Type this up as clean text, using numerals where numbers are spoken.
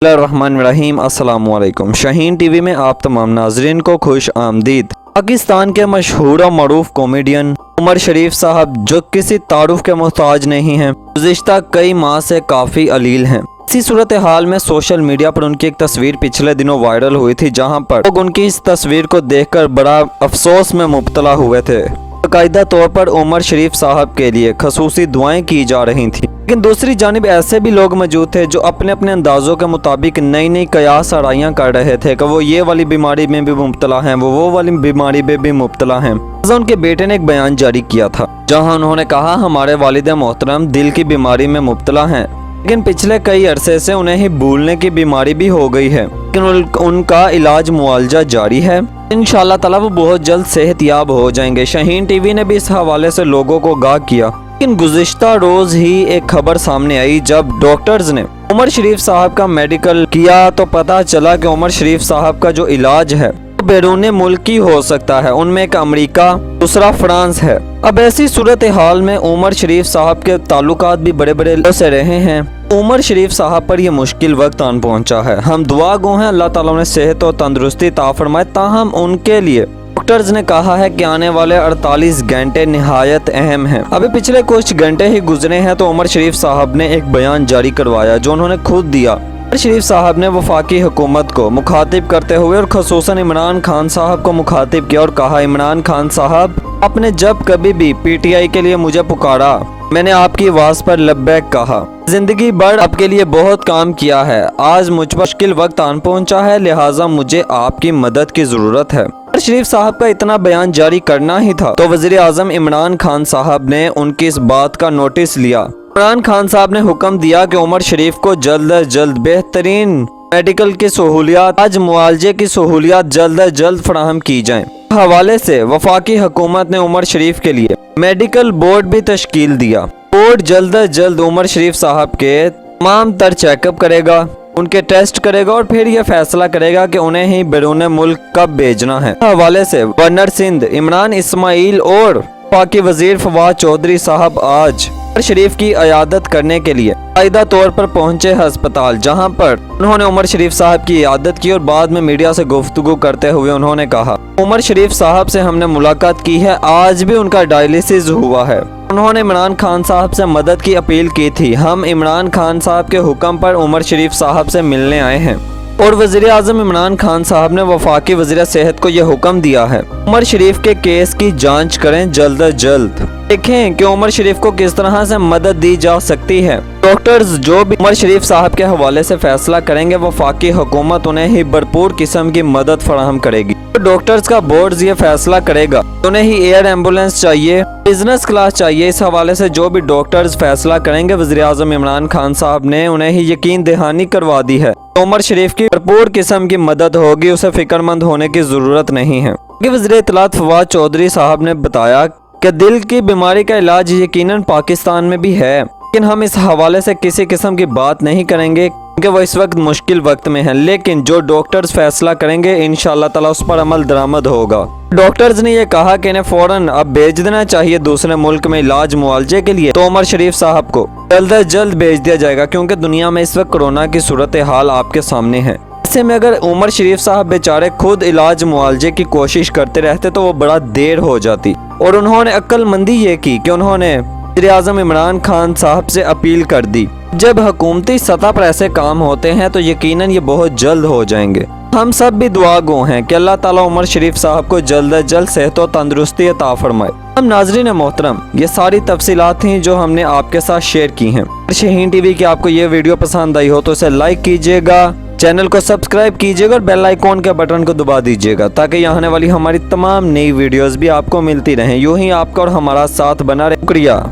बिस्मिल्लाहिर्रहमानिर्रहीम। अस्सलामुअलैकुम। शाहीन टीवी में आप तमाम नाजरीन को खुश आमदीद। पाकिस्तान के मशहूर और मरूफ कॉमेडियन उमर शरीफ साहब, जो किसी तारुफ के मोहताज नहीं हैं, गुज़िश्ता कई माह से काफ़ी अलील हैं। इसी सूरत हाल में सोशल मीडिया पर उनकी एक तस्वीर पिछले दिनों वायरल हुई थी, जहां पर लोग उनकी इस तस्वीर को देखकर बड़ा अफसोस में मुब्तला हुए थे। बाकायदा तौर पर उमर शरीफ साहब के लिए खसूसी दुआएं की जा रही थी, लेकिन दूसरी जानिब ऐसे भी लोग मौजूद थे जो अपने अपने अंदाज़ों के मुताबिक नई नई कयास आराइयाँ कर रहे थे कि वो ये वाली बीमारी में भी मुब्तला हैं, वो वाली बीमारी में भी मुब्तला हैं। उनके बेटे ने एक बयान जारी किया था, जहाँ उन्होंने कहा, हमारे वालिद मोहतरम दिल की बीमारी में मुब्तला हैं, लेकिन पिछले कई अरसे से उन्हें ही भूलने की बीमारी भी हो गई है, लेकिन उनका इलाज मुआवजा जारी है। इंशाअल्लाह ताला वो बहुत जल्द सेहतयाब हो जाएंगे। शाहीन टीवी ने भी इस हवाले से लोगों को आगाह किया, लेकिन गुज़िश्ता रोज ही एक खबर सामने आई जब डॉक्टर्स ने उमर शरीफ साहब का मेडिकल किया तो पता चला कि उमर शरीफ साहब का जो इलाज है बैरून मुल्की हो सकता है। उनमें एक अमेरिका, दूसरा फ्रांस है। अब ऐसी सूरत हाल में उमर शरीफ साहब के ताल्लुकात भी बड़े बड़े लोगों से रहे हैं। उमर शरीफ साहब पर यह मुश्किल वक्त आन पहुंचा है। हम दुआ गो हैं अल्लाह ताला उन्हें सेहत और तंदुरुस्ती अता फरमाए। ताहम उनके लिए डॉक्टर्स ने कहा है कि आने वाले 48 घंटे निहायत अहम हैं। अभी पिछले कुछ घंटे ही गुजरे हैं तो उमर शरीफ साहब ने एक बयान जारी करवाया जो उन्होंने खुद दिया। उमर शरीफ साहब ने वफाकी हुकूमत को मुखातिब करते हुए और खसूसन इमरान खान साहब को मुखातिब किया और कहा, इमरान खान साहब, आपने जब कभी भी पीटीआई के लिए मुझे पुकारा, मैंने आपकी आवाज़ पर लब्बैक कहा। जिंदगी भर आपके लिए बहुत काम किया है। आज मुझ पर मुश्किल वक्त आन पहुंचा है, लिहाजा मुझे आपकी मदद की ज़रूरत है। उमर शरीफ साहब का इतना बयान जारी करना ही था तो वज़ीर आज़म इमरान खान साहब ने उनकी इस बात का नोटिस लिया। इमरान खान साहब ने हुक्म दिया कि उमर शरीफ को जल्द अज जल्द बेहतरीन मेडिकल की सहूलियात, आज मुआवजे की सहूलियात जल्द अज जल्द फराहम की जाएं। हवाले से वफाकी हुकूमत ने उमर शरीफ के लिए मेडिकल बोर्ड भी तश्कील दिया। बोर्ड जल्द अज जल्द उमर शरीफ साहब के तमाम तर चेकअप करेगा, उनके टेस्ट करेगा और फिर यह फैसला करेगा कि उन्हें ही बैरून मुल्क कब भेजना है। हवाले से गवर्नर सिंध इमरान इस्माइल और वफाकी वजीर फवाद चौधरी साहब आज उमर शरीफ की इयादत करने के लिए बाकायदा तौर पर पहुंचे अस्पताल, जहां पर उन्होंने उमर शरीफ साहब की इयादत की और बाद में मीडिया से गुफ्तगू करते हुए उन्होंने कहा, उमर शरीफ साहब से हमने मुलाकात की है, आज भी उनका डायलिसिस हुआ है। उन्होंने इमरान खान साहब से मदद की अपील की थी। हम इमरान खान साहब के हुक्म पर उमर शरीफ साहब से मिलने आए हैं और वज़ीर आज़म इमरान खान साहब ने वफाकी वज़ीर सेहत को यह हुक्म दिया है, उमर शरीफ के केस की जांच करें जल्द अज जल्द, देखें कि उमर शरीफ को किस तरह से मदद दी जा सकती है। डॉक्टर्स जो भी उमर शरीफ साहब के हवाले से फैसला करेंगे, वफाकी हुकूमत उन्हें ही भरपूर किस्म की मदद फराहम करेगी। तो डॉक्टर्स का बोर्ड ये फैसला करेगा, उन्हें ही एयर एम्बुलेंस चाहिए, बिजनेस क्लास चाहिए। इस हवाले से जो भी डॉक्टर्स फैसला करेंगे, वज़ीर आज़म इमरान खान साहब ने उन्हें ही यकीन दहानी करवा दी है, उमर शरीफ की भरपूर किस्म की मदद होगी, उसे फिक्रमंद होने की जरूरत नहीं है। वज़ीर इत्तलात फवाद चौधरी साहब ने बताया कि दिल की बीमारी का इलाज यकीनन पाकिस्तान में भी है, लेकिन हम इस हवाले से किसी किस्म की बात नहीं करेंगे क्योंकि वो इस वक्त मुश्किल वक्त में है, लेकिन जो डॉक्टर्स फैसला करेंगे इंशाअल्लाह ताला उस पर अमल दरामद होगा। डॉक्टर्स ने यह कहा कि इन्हें फौरन अब भेज देना चाहिए दूसरे मुल्क में इलाज मुआवजे के लिए, तो उमर शरीफ साहब को जल्द अज जल्द भेज दिया जाएगा, क्योंकि दुनिया में इस वक्त कोरोना की सूरत हाल आपके सामने है। ऐसे में अगर उमर शरीफ साहब बेचारे खुद इलाज मुआवजे की कोशिश करते रहते तो वो बड़ा देर हो जाती, और उन्होंने अक्लमंदी ये की कि उन्होंने वज़ीर आज़म इमरान खान साहब से अपील कर दी। जब हुकूमती सतह पर ऐसे काम होते हैं तो यकीनन ये बहुत जल्द हो जाएंगे। हम सब भी दुआ गो हैं कि अल्लाह ताला उमर शरीफ साहब को जल्द अज जल्द सेहत और तंदुरुस्ती अता फरमाए। हम नाजरीन मोहतरम, ये सारी तफसीलात थी जो हमने आपके साथ शेयर की हैं। शाहीन टीवी की आपको ये वीडियो पसंद आई हो तो इसे लाइक कीजिएगा, चैनल को सब्सक्राइब कीजिएगा और बेल आइकॉन के बटन को दबा दीजिएगा, ताकि यहाँ आने वाली हमारी तमाम नई वीडियोस भी आपको मिलती रहें। यूं ही आपका और हमारा साथ बना रहे। शुक्रिया।